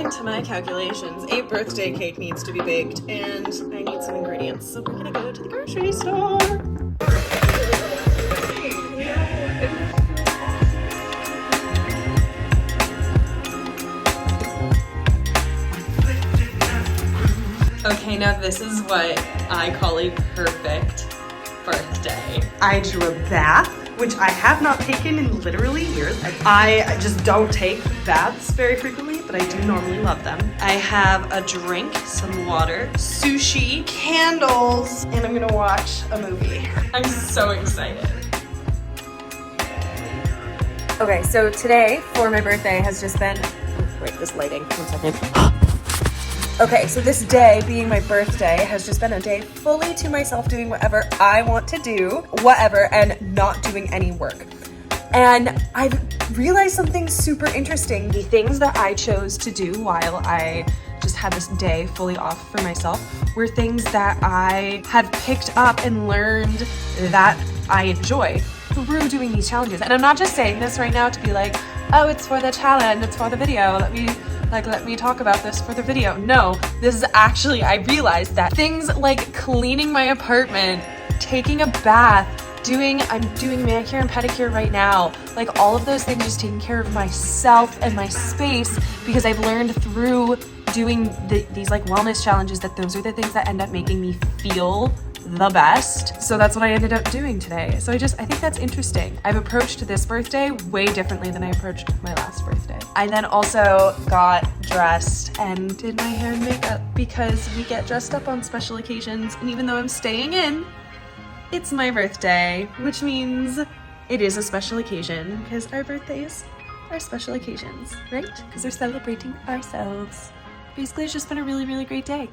According to my calculations, a birthday cake needs to be baked, and I need some ingredients, so we're gonna go to the grocery store. Okay, now this is what I call a perfect birthday. I drew a bath, which I have not taken in literally years. I just don't take baths very frequently, but I do normally love them. I have a drink, some water, sushi, candles, and I'm gonna watch a movie. I'm so excited. Okay, so today for my birthday has just been, wait, this lighting, 1 second. Okay, so this day being my birthday has just been a day fully to myself, doing whatever I want to do, whatever, and not doing any work. And I've realized something super interesting. The things that I chose to do while I just had this day fully off for myself were things that I have picked up and learned that I enjoy through doing these challenges. And I'm not just saying this right now to be like, oh, it's for the challenge, it's for the video, let me talk about this for the video. No, this is actually, I realized that things like cleaning my apartment, taking a bath, I'm doing manicure and pedicure right now, like all of those things, just taking care of myself and my space, because I've learned through doing these like wellness challenges that those are the things that end up making me feel the best. So that's what I ended up doing today. So I think that's interesting. I've approached this birthday way differently than I approached my last birthday. I then also got dressed and did my hair and makeup because we get dressed up on special occasions, and even though I'm staying in, it's my birthday, which means it is a special occasion because our birthdays are special occasions, right? Because we're celebrating ourselves. Basically, it's just been a really, really great day.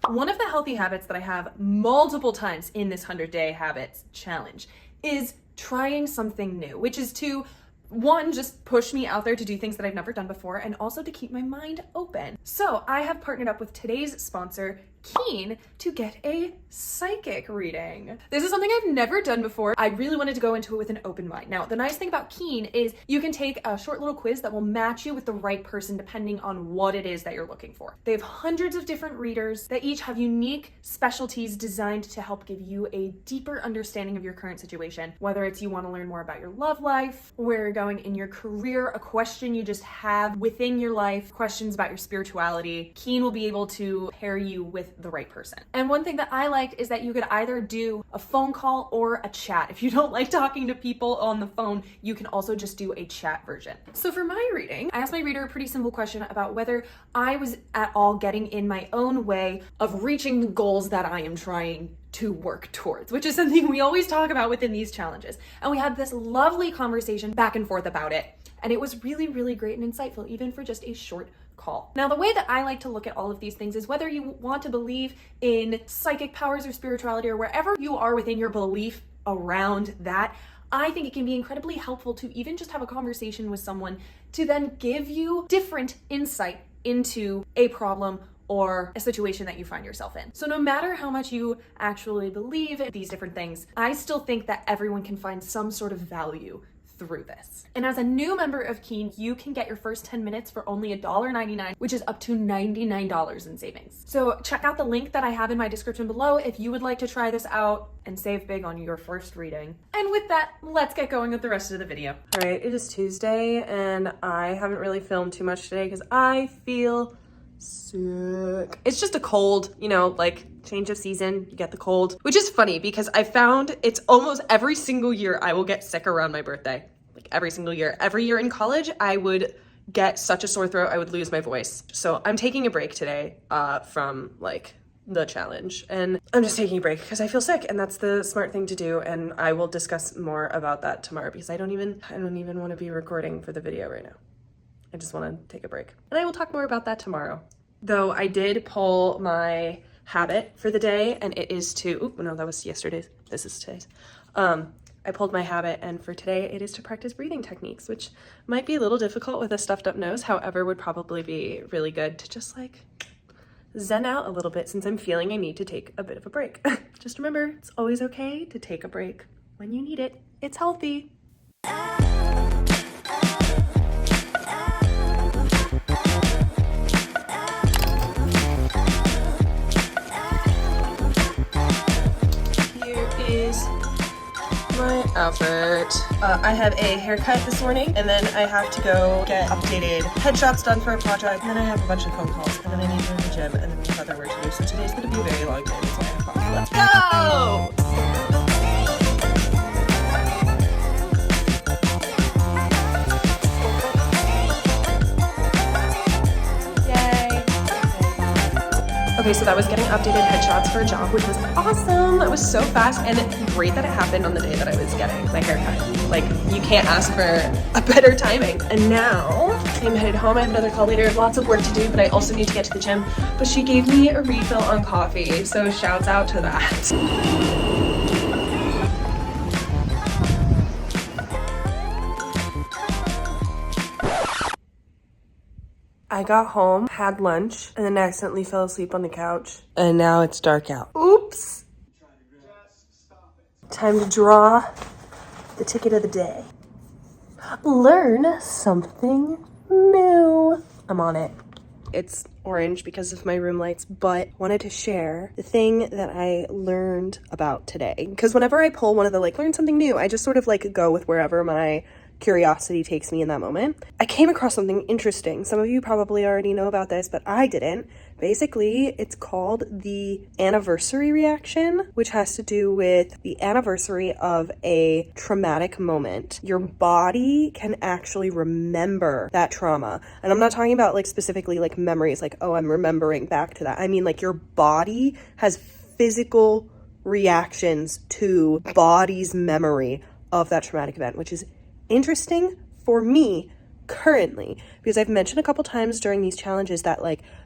One of the healthy habits that I have multiple times in this 100-day habits challenge is trying something new, which is to, one, just push me out there to do things that I've never done before, and also to keep my mind open. So I have partnered up with today's sponsor, Keen, to get a psychic reading. This is something I've never done before. I really wanted to go into it with an open mind. Now, the nice thing about Keen is you can take a short little quiz that will match you with the right person depending on what it is that you're looking for. They have hundreds of different readers that each have unique specialties designed to help give you a deeper understanding of your current situation, whether it's you want to learn more about your love life, where you're going in your career, a question you just have within your life, questions about your spirituality. Keen will be able to pair you with the right person. And one thing that I liked is that you could either do a phone call or a chat. If you don't like talking to people on the phone, you can also just do a chat version. So for my reading, I asked my reader a pretty simple question about whether I was at all getting in my own way of reaching the goals that I am trying to work towards, which is something we always talk about within these challenges. And we had this lovely conversation back and forth about it. And it was really, really great and insightful, even for just a short call. Now, the way that I like to look at all of these things is whether you want to believe in psychic powers or spirituality or wherever you are within your belief around that, I think it can be incredibly helpful to even just have a conversation with someone to then give you different insight into a problem or a situation that you find yourself in. So no matter how much you actually believe in these different things, I still think that everyone can find some sort of value through this. And as a new member of Keen, you can get your first 10 minutes for only $1.99, which is up to $99 in savings. So check out the link that I have in my description below if you would like to try this out and save big on your first reading. And with that, let's get going with the rest of the video. All right, it is Tuesday and I haven't really filmed too much today because I feel sick. It's just a cold, you know, like change of season, you get the cold, which is funny because I found it's almost every single year I will get sick around my birthday. Like every single year. Every year in college, I would get such a sore throat, I would lose my voice. So I'm taking a break today from like the challenge, and I'm just taking a break because I feel sick, and that's the smart thing to do. And I will discuss more about that tomorrow because I don't even want to be recording for the video right now. I just want to take a break. And I will talk more about that tomorrow. Though I did pull my habit for the day, and it is to, no, that was yesterday's. This is today's. I pulled my habit, and for today it is to practice breathing techniques, which might be a little difficult with a stuffed up nose. However, would probably be really good to just like zen out a little bit since I'm feeling I need to take a bit of a break. Just remember, it's always okay to take a break when you need it. It's healthy. my outfit. I have a haircut this morning, and then I have to go get updated headshots done for a project, and then I have a bunch of phone calls, and then I need to go to the gym, and then we have other work to do. So today's gonna be a very long day. That's why I have coffee. Let's go! Okay, so that was getting updated headshots for a job, which was awesome. That was so fast, and great that it happened on the day that I was getting my haircut. Like, you can't ask for a better timing. And now I'm headed home. I have another call later. Lots of work to do, but I also need to get to the gym. But she gave me a refill on coffee, so shouts out to that. I got home, had lunch, and then accidentally fell asleep on the couch. And now it's dark out. Oops! Time to draw the ticket of the day. Learn something new. I'm on it. It's orange because of my room lights, but wanted to share the thing that I learned about today. Because whenever I pull one of the learn something new, I just sort of go with wherever my curiosity takes me in that moment. I came across something interesting. Some of you probably already know about this, but I didn't. Basically, it's called the anniversary reaction, which has to do with the anniversary of a traumatic moment. Your body can actually remember that trauma. And I'm not talking about specifically memories, oh, I'm remembering back to that. I mean your body has physical reactions to body's memory of that traumatic event, which is interesting for me currently, because I've mentioned a couple times during these challenges that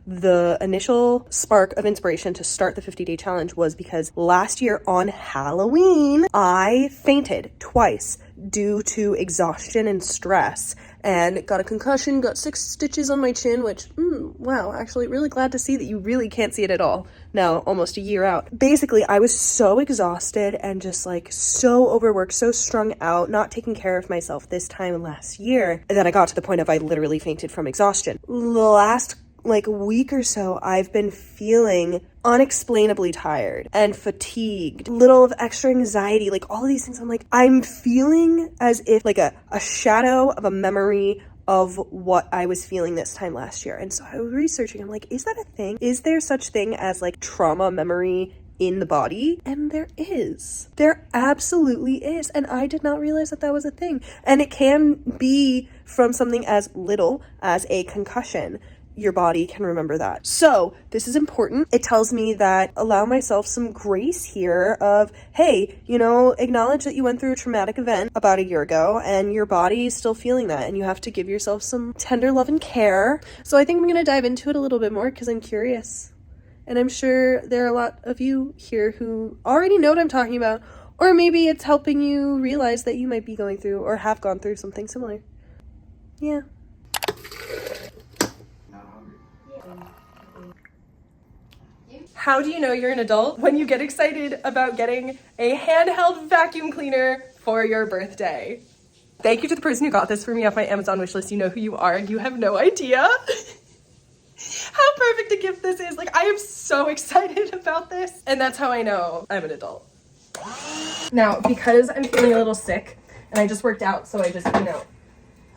the initial spark of inspiration to start the 50-day challenge was because last year on Halloween, I fainted twice due to exhaustion and stress and got a concussion, got 6 stitches on my chin, which, wow, actually really glad to see that you really can't see it at all now, almost a year out. Basically, I was so exhausted and just so overworked, so strung out, not taking care of myself this time last year, that I got to the point of I literally fainted from exhaustion. The last week or so, I've been feeling unexplainably tired and fatigued, little of extra anxiety, all of these things. I'm feeling as if a shadow of a memory of what I was feeling this time last year. And so I was researching, I'm is that a thing? Is there such thing as trauma memory in the body? And there is. There absolutely is. And I did not realize that that was a thing. And it can be from something as little as a concussion. Your body can remember that. So this is important. It tells me that allow myself some grace here of, hey, acknowledge that you went through a traumatic event about a year ago and your body is still feeling that, and you have to give yourself some tender love and care. So I think I'm going to dive into it a little bit more because I'm curious. And I'm sure there are a lot of you here who already know what I'm talking about, or maybe it's helping you realize that you might be going through or have gone through something similar. Yeah. How do you know you're an adult? When you get excited about getting a handheld vacuum cleaner for your birthday. Thank you to the person who got this for me off my Amazon wishlist. You know who you are, and you have no idea how perfect a gift this is. I am so excited about this, and that's how I know I'm an adult. Now, because I'm feeling a little sick, and I just worked out, so I just,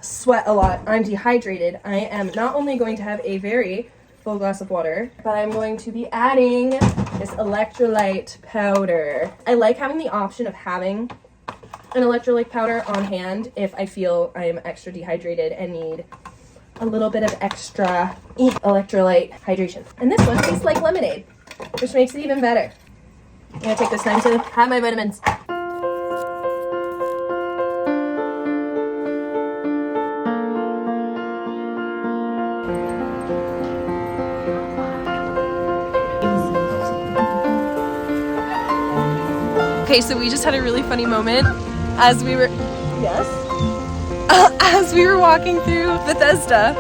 sweat a lot, I'm dehydrated. I am not only going to have a very full glass of water, but I'm going to be adding this electrolyte powder. I like having the option of having an electrolyte powder on hand if I feel I'm extra dehydrated and need a little bit of extra electrolyte hydration. And this one tastes like lemonade, which makes it even better. I'm gonna take this time to have my vitamins. Okay, so we just had a really funny moment as we were, as we were walking through Bethesda.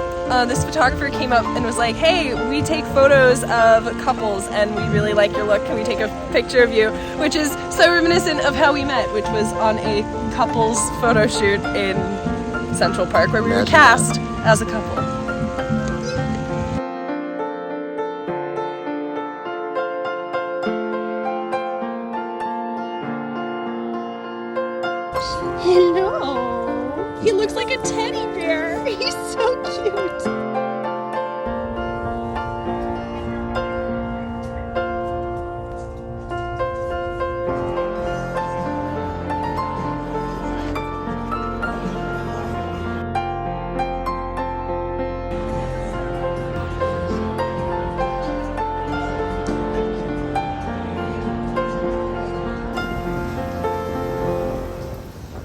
This photographer came up and was like, hey, we take photos of couples and we really like your look. Can we take a picture of you? Which is so reminiscent of how we met, which was on a couples photo shoot in Central Park where we were cast as a couple. Hello. He looks like a teddy bear. He's so cute.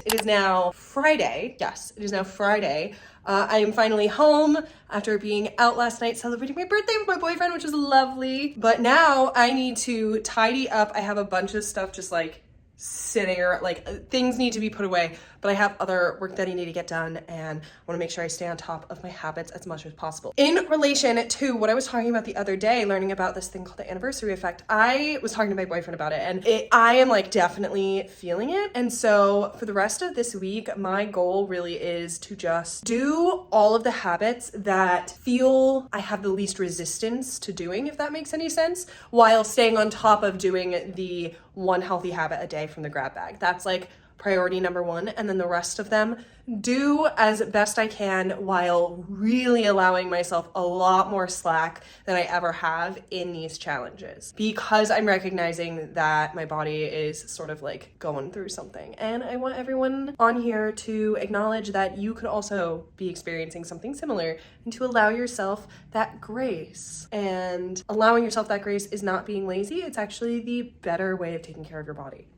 It is now Friday. Yes, it is now Friday. I am finally home after being out last night celebrating my birthday with my boyfriend, which was lovely. But now I need to tidy up. I have a bunch of stuff just like sitting, or like things need to be put away, but I have other work that I need to get done, and I want to make sure I stay on top of my habits as much as possible. In relation to what I was talking about the other day, learning about this thing called the anniversary effect, I was talking to my boyfriend about it, and I am like definitely feeling it. And so for the rest of this week, my goal really is to just do all of the habits that feel I have the least resistance to doing, if that makes any sense, while staying on top of doing the one healthy habit a day from the grab bag. That's like priority number one. And then the rest of them do as best I can while really allowing myself a lot more slack than I ever have in these challenges, because I'm recognizing that my body is sort of like going through something. And I want everyone on here to acknowledge that you could also be experiencing something similar, and to allow yourself that grace. And allowing yourself that grace is not being lazy. It's actually the better way of taking care of your body.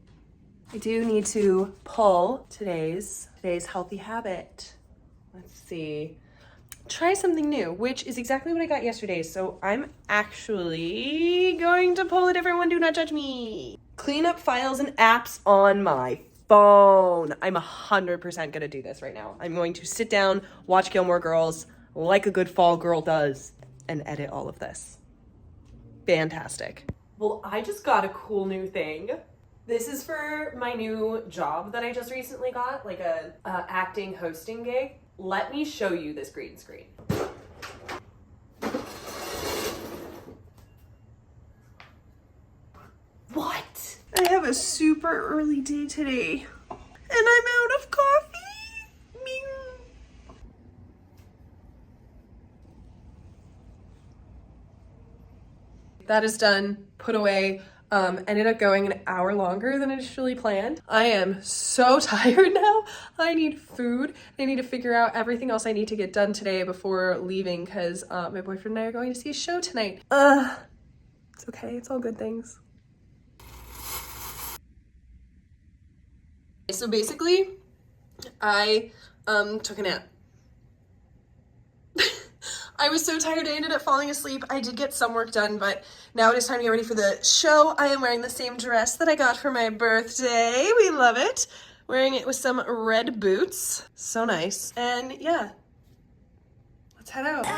I do need to pull today's healthy habit. Let's see. Try something new, which is exactly what I got yesterday. So I'm actually going to pull a different one. Do not judge me. Clean up files and apps on my phone. I'm 100% going to do this right now. I'm going to sit down, watch Gilmore Girls like a good fall girl does, and edit all of this. Fantastic. Well, I just got a cool new thing. This is for my new job that I just recently got, like a acting hosting gig. Let me show you this green screen. What? I have a super early day today, and I'm out of coffee. Ming. That is done, put away. Ended up going an hour longer than initially planned. I am so tired now. I need food. I need to figure out everything else I need to get done today before leaving, because my boyfriend and I are going to see a show tonight. It's okay. It's all good things. So basically, I took a nap. I was so tired I ended up falling asleep. I did get some work done, but now it is time to get ready for the show. I am wearing the same dress that I got for my birthday. We love it. Wearing it with some red boots. So nice. And yeah, let's head out.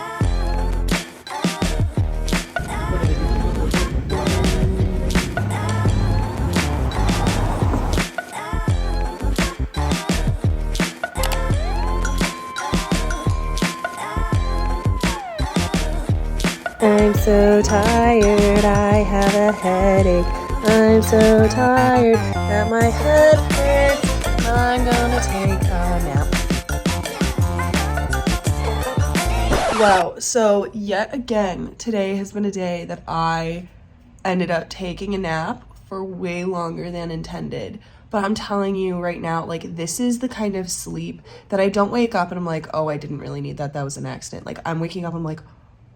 I'm so tired, I have a headache. I'm so tired that my head hurts. I'm gonna take a nap. Wow, so yet again, today has been a day that I ended up taking a nap for way longer than intended. But I'm telling you right now, like, this is the kind of sleep that I don't wake up and I'm like, oh, I didn't really need that. That was an accident. Like, I'm waking up, I'm like,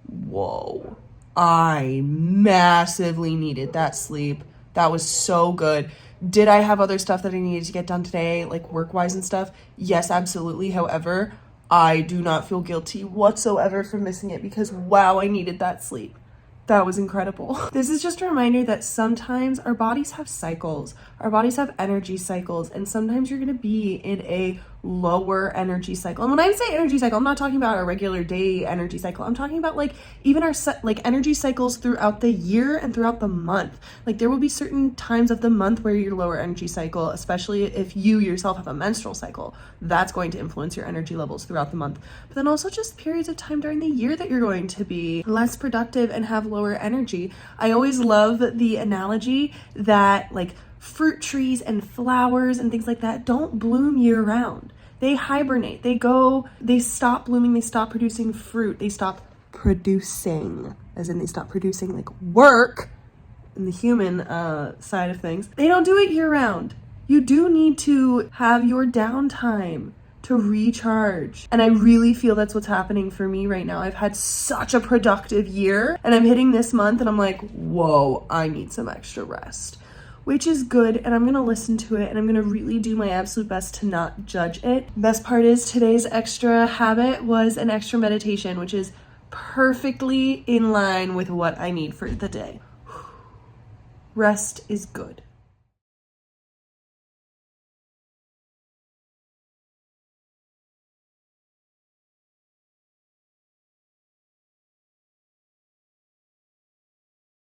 whoa, I massively needed that sleep. That was so good. Did I have other stuff that I needed to get done today, like work-wise and stuff? Yes, absolutely. However, I do not feel guilty whatsoever for missing it, because wow, I needed that sleep. That was incredible. This is just a reminder that sometimes our bodies have cycles. Our bodies have energy cycles, and sometimes you're gonna be in a lower energy cycle. And when I say energy cycle, I'm not talking about a regular day energy cycle. I'm talking about like even our energy cycles throughout the year and throughout the month. Like there will be certain times of the month where you're lower energy cycle, especially if you yourself have a menstrual cycle. That's going to influence your energy levels throughout the month. But then also just periods of time during the year that you're going to be less productive and have lower energy. I always love the analogy that like fruit trees and flowers and things like that don't bloom year round. They hibernate. They stop blooming, they stop producing fruit, they stop producing, as in they stop producing like work in the human side of things. They don't do it year round. You do need to have your downtime to recharge. And I really feel that's what's happening for me right now. I've had such a productive year and I'm hitting this month and I'm like, whoa, I need some extra rest, which is good. And I'm gonna listen to it and I'm gonna really do my absolute best to not judge it. Best part is today's extra habit was an extra meditation, which is perfectly in line with what I need for the day. Rest is good.